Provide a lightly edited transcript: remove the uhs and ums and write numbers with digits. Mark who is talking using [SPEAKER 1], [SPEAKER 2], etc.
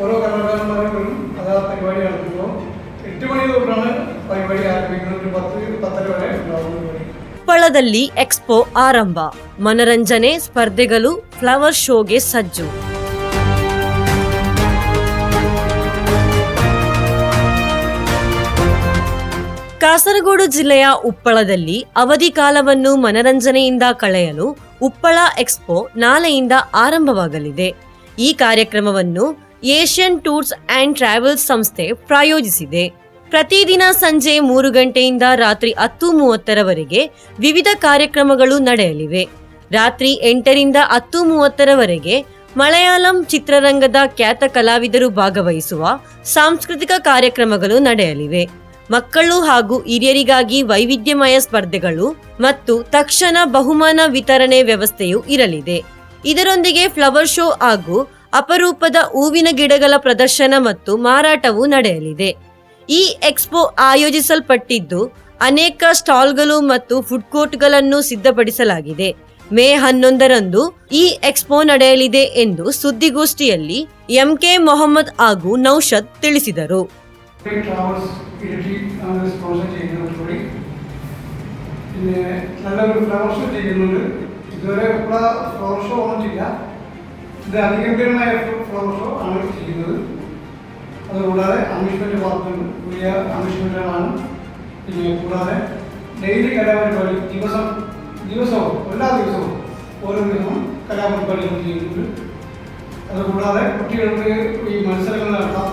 [SPEAKER 1] ഓരോ കലാകാരന്മാരും വരും. അത് ആ പരിപാടി നടത്തുമ്പോൾ 8 മണി തൊട്ടാണ് പരിപാടി ആരംഭിക്കുന്നത്. ഒരു 10-10:30 വരെ ഉണ്ടാവുന്ന പരിപാടി.
[SPEAKER 2] ಉಪ್ಪಳದಲ್ಲಿ ಎಕ್ಸ್ಪೋ ಆರಂಭ. ಮನರಂಜನೆ ಸ್ಪರ್ಧೆಗಳು, ಫ್ಲವರ್ ಶೋಗೆ ಸಜ್ಜು. ಕಾಸರಗೋಡು ಜಿಲ್ಲೆಯ ಉಪ್ಪಳದಲ್ಲಿ ಅವಧಿ ಕಾಲವನ್ನು ಮನರಂಜನೆಯಿಂದ ಕಳೆಯಲು ಉಪ್ಪಳ ಎಕ್ಸ್ಪೋ ನಾಳೆಯಿಂದ ಆರಂಭವಾಗಲಿದೆ. ಈ ಕಾರ್ಯಕ್ರಮವನ್ನು ಏಷ್ಯನ್ ಟೂರ್ಸ್ ಅಂಡ್ ಟ್ರಾವೆಲ್ಸ್ ಸಂಸ್ಥೆ ಪ್ರಾಯೋಜಿಸಿದೆ. ಪ್ರತಿದಿನ ಸಂಜೆ 3 ಗಂಟೆಯಿಂದ ರಾತ್ರಿ 10:30ರವರೆಗೆ ವಿವಿಧ ಕಾರ್ಯಕ್ರಮಗಳು ನಡೆಯಲಿವೆ. ರಾತ್ರಿ 8ರಿಂದ 10:30ರವರೆಗೆ ಮಲಯಾಳಂ ಚಿತ್ರರಂಗದ ಖ್ಯಾತ ಕಲಾವಿದರು ಭಾಗವಹಿಸುವ ಸಾಂಸ್ಕೃತಿಕ ಕಾರ್ಯಕ್ರಮಗಳು ನಡೆಯಲಿವೆ. ಮಕ್ಕಳು ಹಾಗೂ ಹಿರಿಯರಿಗಾಗಿ ವೈವಿಧ್ಯಮಯ ಸ್ಪರ್ಧೆಗಳು ಮತ್ತು ತಕ್ಷಣ ಬಹುಮಾನ ವಿತರಣೆ ವ್ಯವಸ್ಥೆಯೂ ಇರಲಿದೆ. ಇದರೊಂದಿಗೆ ಫ್ಲವರ್ ಶೋ ಹಾಗೂ ಅಪರೂಪದ ಹೂವಿನ ಗಿಡಗಳ ಪ್ರದರ್ಶನ ಮತ್ತು ಮಾರಾಟವೂ ನಡೆಯಲಿದೆ. ಈ ಎಕ್ಸ್ಪೋ ಆಯೋಜಿಸಲ್ಪಟ್ಟಿದ್ದು ಅನೇಕ ಸ್ಟಾಲ್ಗಳು ಮತ್ತು ಫುಡ್ ಕೋರ್ಟ್ಗಳನ್ನು ಸಿದ್ಧಪಡಿಸಲಾಗಿದೆ. ಮೇ 11ರಂದು ಈ ಎಕ್ಸ್ಪೋ ನಡೆಯಲಿದೆ ಎಂದು ಸುದ್ದಿಗೋಷ್ಠಿಯಲ್ಲಿ ಎಂಕೆ ಮೊಹಮ್ಮದ್ ಹಾಗೂ ನೌಷದ್ ತಿಳಿಸಿದರು.
[SPEAKER 1] ഇതുവരെ ഫ്ലവർ ഷോ വന്നിട്ടില്ല. ഇത് അതിഗംഭീരമായ ഫ്ലവർ ഷോ ആണ് ചെയ്യുന്നത്. അതുകൂടാതെ അമ്യൂസ്മെൻറ്റ് പാർക്കുണ്ട്, വലിയ അമ്യൂസ്മെൻറ്റുകളാണ്. പിന്നെ കൂടാതെ ഡെയിലി കലാപരിപാടി ദിവസവും എല്ലാ ദിവസവും ഓരോ ദിവസവും കലാപരിപാടികൾ ചെയ്യുന്നുണ്ട്. അതുകൂടാതെ കുട്ടികൾക്ക് ഈ മത്സരങ്ങൾ നടത്താം.